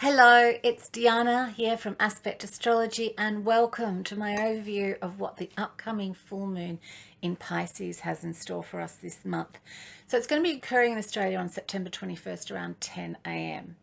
Hello, it's Diana here from Aspect Astrology, and welcome to my overview of what the upcoming full moon in Pisces has in store for us this month. So it's going to be occurring in Australia on September 21st around 10 a.m.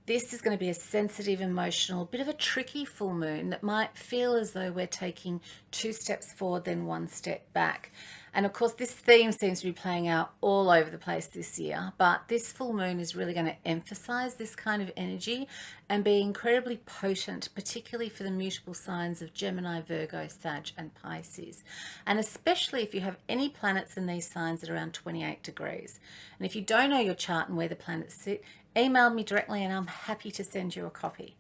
This is going to be a sensitive, emotional, bit of a tricky full moon that might feel as though we're taking two steps forward, then one step back. And of course, this theme seems to be playing out all over the place this year, but this full moon is really going to emphasize this kind of energy and be incredibly potent, particularly for the mutable signs of Gemini, Virgo, Sag, and Pisces. And especially if you have any planets in these signs at around 28 degrees. And if you don't know your chart and where the planets sit, email me directly and I'm happy to send you a copy.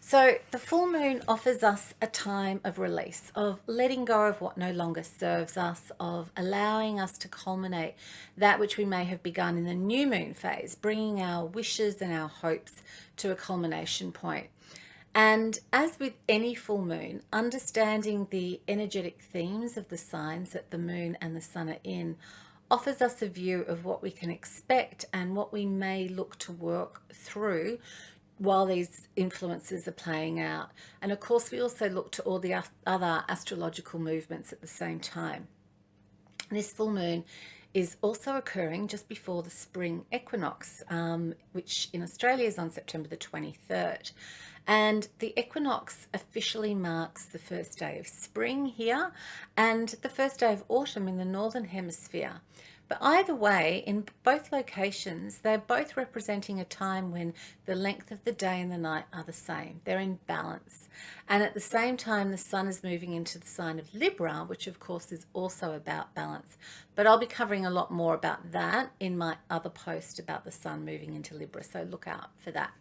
So the full moon offers us a time of release, of letting go of what no longer serves us, of allowing us to culminate that which we may have begun in the new moon phase, bringing our wishes and our hopes to a culmination point. And as with any full moon, understanding the energetic themes of the signs that the moon and the sun are in offers us a view of what we can expect and what we may look to work through while these influences are playing out. And of course, we also look to all the other astrological movements at the same time. This full moon is also occurring just before the spring equinox, which in Australia is on September the 23rd. And the equinox officially marks the first day of spring here and the first day of autumn in the Northern Hemisphere. But either way, in both locations, they're both representing a time when the length of the day and the night are the same. They're in balance. And at the same time, the sun is moving into the sign of Libra, which of course is also about balance. But I'll be covering a lot more about that in my other post about the sun moving into Libra, so look out for that.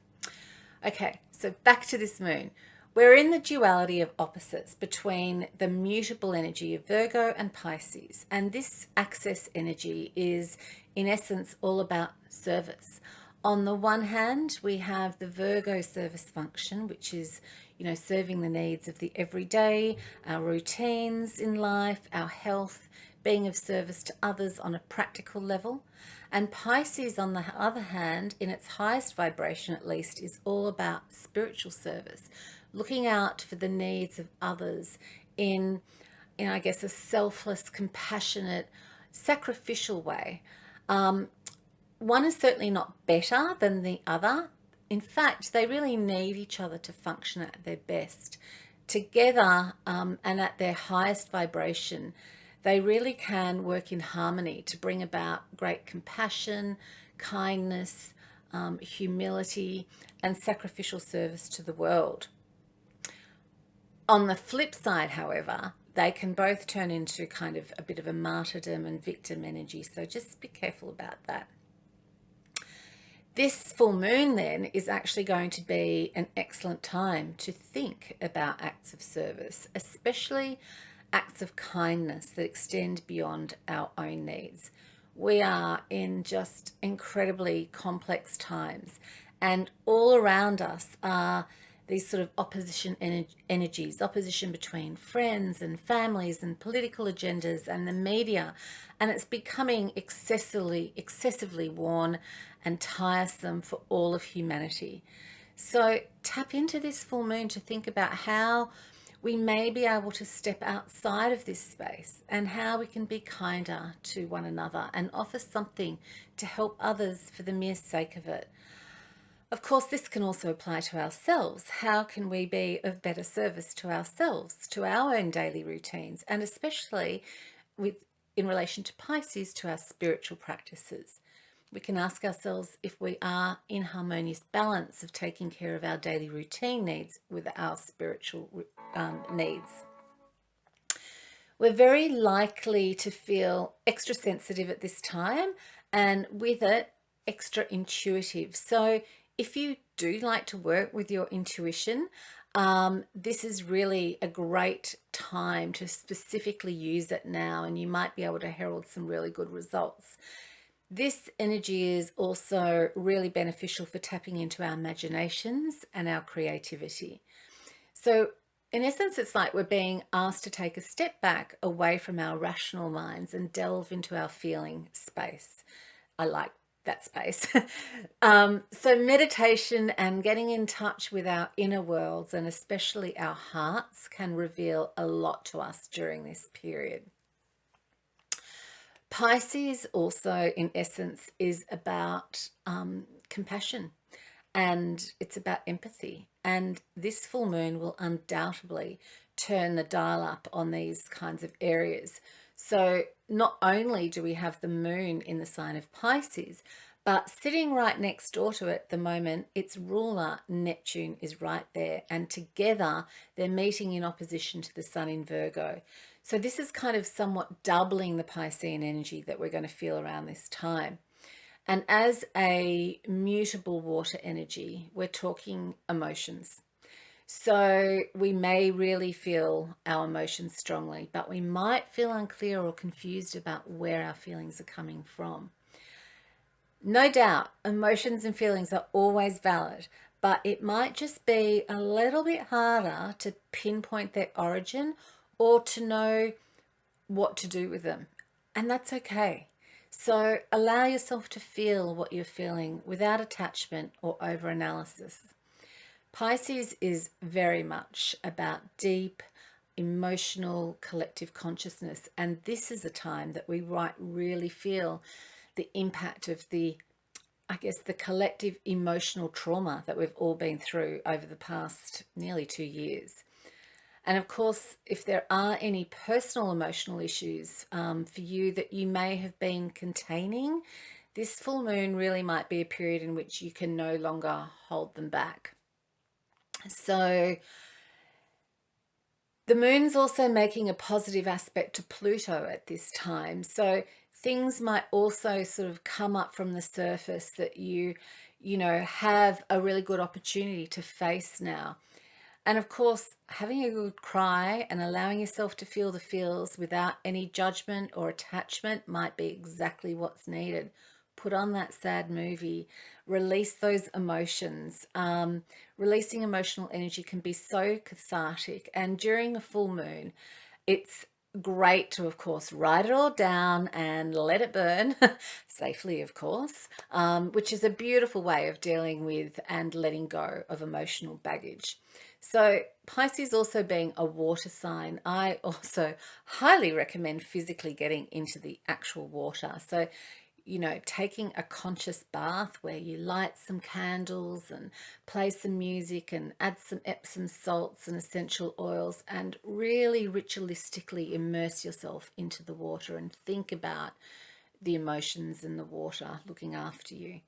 Okay, so back to this moon. We're in the duality of opposites between the mutable energy of Virgo and Pisces. And this access energy is, in essence, all about service. On the one hand, we have the Virgo service function, which is, serving the needs of the everyday, our routines in life, our health, being of service to others on a practical level. And Pisces, on the other hand, in its highest vibration at least, is all about spiritual service, looking out for the needs of others in I guess, a selfless, compassionate, sacrificial way. One is certainly not better than the other. In fact, they really need each other to function at their best. Together and at their highest vibration, they really can work in harmony to bring about great compassion, kindness, humility, and sacrificial service to the world. On the flip side, however, they can both turn into kind of a bit of a martyrdom and victim energy, so just be careful about that. This full moon then is actually going to be an excellent time to think about acts of service, especially acts of kindness that extend beyond our own needs. We are in just incredibly complex times, and all around us are these sort of opposition energies, opposition between friends and families and political agendas and the media. And it's becoming excessively worn and tiresome for all of humanity. So tap into this full moon to think about how we may be able to step outside of this space and how we can be kinder to one another and offer something to help others for the mere sake of it. Of course, this can also apply to ourselves. How can we be of better service to ourselves, to our own daily routines, and especially in relation to Pisces, to our spiritual practices? We can ask ourselves if we are in harmonious balance of taking care of our daily routine needs with our spiritual needs. We're very likely to feel extra sensitive at this time, and with it, extra intuitive. So if you do like to work with your intuition, this is really a great time to specifically use it now, and you might be able to herald some really good results. This energy is also really beneficial for tapping into our imaginations and our creativity. So in essence, it's like we're being asked to take a step back away from our rational minds and delve into our feeling space. I like that space. So meditation and getting in touch with our inner worlds, and especially our hearts, can reveal a lot to us during this period. Pisces also, in essence, is about compassion, and it's about empathy. And this full moon will undoubtedly turn the dial up on these kinds of areas. So not only do we have the moon in the sign of Pisces, but sitting right next door to it at the moment, its ruler Neptune is right there, and together they're meeting in opposition to the sun in Virgo. So this is kind of somewhat doubling the Piscean energy that we're going to feel around this time. And as a mutable water energy, we're talking emotions. So we may really feel our emotions strongly, but we might feel unclear or confused about where our feelings are coming from. No doubt, emotions and feelings are always valid, but it might just be a little bit harder to pinpoint their origin or to know what to do with them. And that's okay. So allow yourself to feel what you're feeling without attachment or overanalysis. Pisces is very much about deep, emotional, collective consciousness. And this is a time that we might really feel the impact of the collective emotional trauma that we've all been through over the past nearly 2 years. And of course, if there are any personal emotional issues for you that you may have been containing, this full moon really might be a period in which you can no longer hold them back. So the moon's also making a positive aspect to Pluto at this time. So things might also sort of come up from the surface that you have a really good opportunity to face now. And of course, having a good cry and allowing yourself to feel the feels without any judgment or attachment might be exactly what's needed. Put on that sad movie, release those emotions. Releasing emotional energy can be so cathartic. And during a full moon, it's great to, of course, write it all down and let it burn safely, of course, which is a beautiful way of dealing with and letting go of emotional baggage. So Pisces also being a water sign, I also highly recommend physically getting into the actual water. So, taking a conscious bath where you light some candles and play some music and add some Epsom salts and essential oils and really ritualistically immerse yourself into the water and think about the emotions in the water looking after you.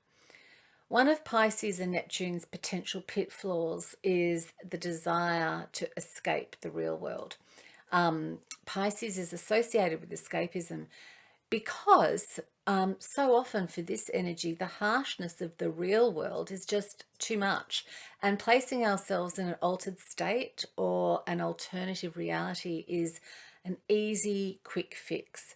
One of Pisces and Neptune's potential pitfalls is the desire to escape the real world. Pisces is associated with escapism because so often for this energy, the harshness of the real world is just too much. And placing ourselves in an altered state or an alternative reality is an easy, quick fix.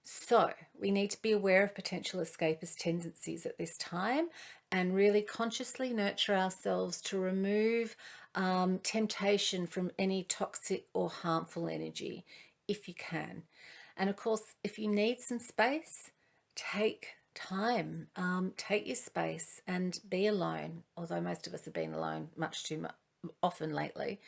So we need to be aware of potential escapist tendencies at this time and really consciously nurture ourselves to remove temptation from any toxic or harmful energy if you can. And of course, if you need some space, take time, take your space and be alone, although most of us have been alone much too often lately.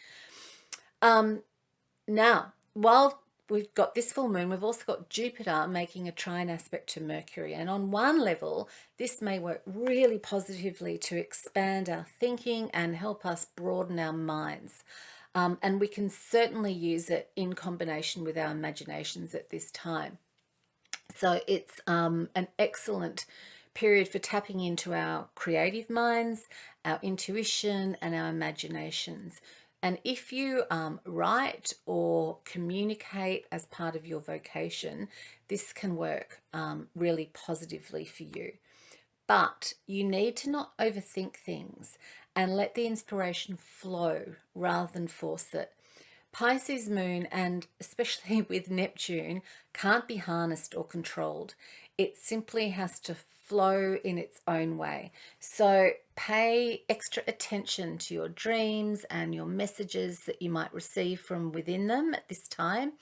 Now, while we've got this full moon, we've also got Jupiter making a trine aspect to Mercury. And on one level, this may work really positively to expand our thinking and help us broaden our minds. And we can certainly use it in combination with our imaginations at this time. So it's an excellent period for tapping into our creative minds, our intuition, and our imaginations. And if you write or communicate as part of your vocation, this can work really positively for you. But you need to not overthink things and let the inspiration flow rather than force it. Pisces moon, and especially with Neptune, can't be harnessed or controlled. It simply has to flow in its own way. So pay extra attention to your dreams and your messages that you might receive from within them at this time.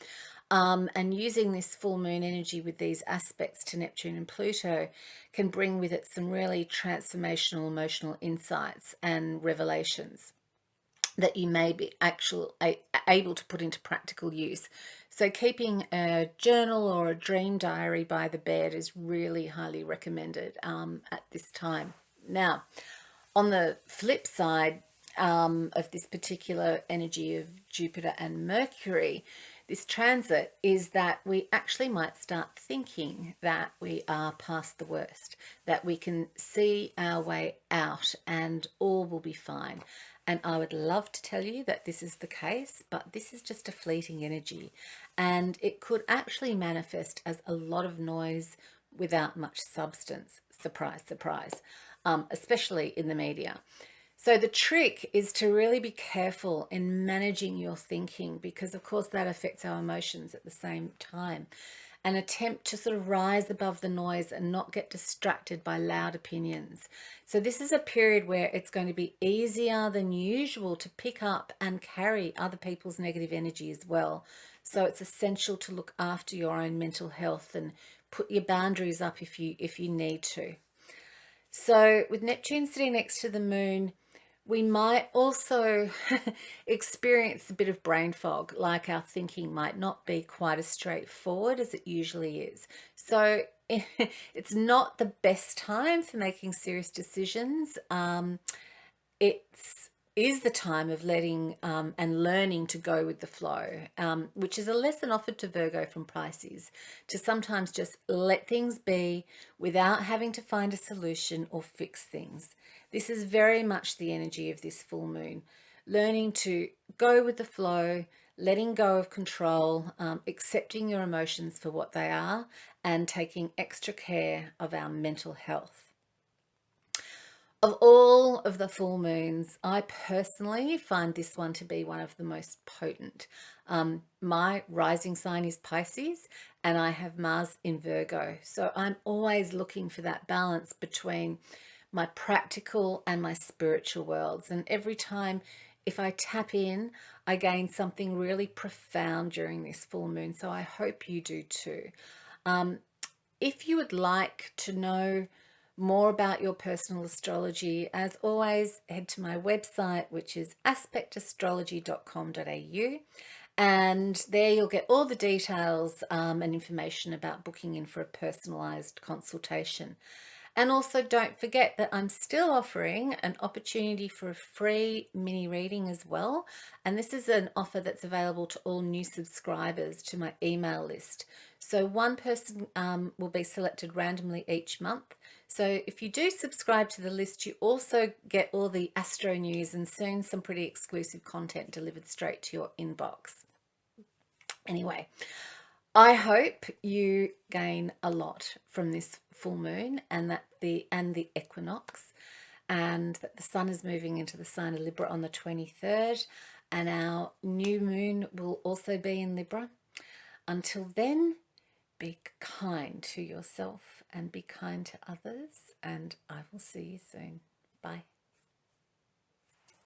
And using this full moon energy with these aspects to Neptune and Pluto can bring with it some really transformational emotional insights and revelations that you may be able to put into practical use. So keeping a journal or a dream diary by the bed is really highly recommended at this time. Now, on the flip side of this particular energy of Jupiter and Mercury, this transit is that we actually might start thinking that we are past the worst, that we can see our way out and all will be fine. And I would love to tell you that this is the case, but this is just a fleeting energy. And it could actually manifest as a lot of noise without much substance. Surprise, surprise, especially in the media. So the trick is to really be careful in managing your thinking, because of course that affects our emotions at the same time. An attempt to sort of rise above the noise and not get distracted by loud opinions. So this is a period where it's going to be easier than usual to pick up and carry other people's negative energy as well. So it's essential to look after your own mental health and put your boundaries up if you need to. So with Neptune sitting next to the moon, we might also experience a bit of brain fog, like our thinking might not be quite as straightforward as it usually is. So it's not the best time for making serious decisions. It's is the time of letting and learning to go with the flow, which is a lesson offered to Virgo from Pisces, to sometimes just let things be without having to find a solution or fix things. This is very much the energy of this full moon, learning to go with the flow, letting go of control, accepting your emotions for what they are, and taking extra care of our mental health. Of all of the full moons, I personally find this one to be one of the most potent. My rising sign is Pisces and I have Mars in Virgo. So I'm always looking for that balance between my practical and my spiritual worlds. And every time if I tap in, I gain something really profound during this full moon. So I hope you do too. If you would like to know more about your personal astrology, as always, head to my website, which is aspectastrology.com.au, and there you'll get all the details and information about booking in for a personalized consultation. And also don't forget that I'm still offering an opportunity for a free mini reading as well. And this is an offer that's available to all new subscribers to my email list. So one person will be selected randomly each month. So if you do subscribe to the list, you also get all the astro news and soon some pretty exclusive content delivered straight to your inbox. Anyway, I hope you gain a lot from this full moon and the equinox, and that the sun is moving into the sign of Libra on the 23rd, and our new moon will also be in Libra. Until then, be kind to yourself and be kind to others, and I will see you soon. Bye.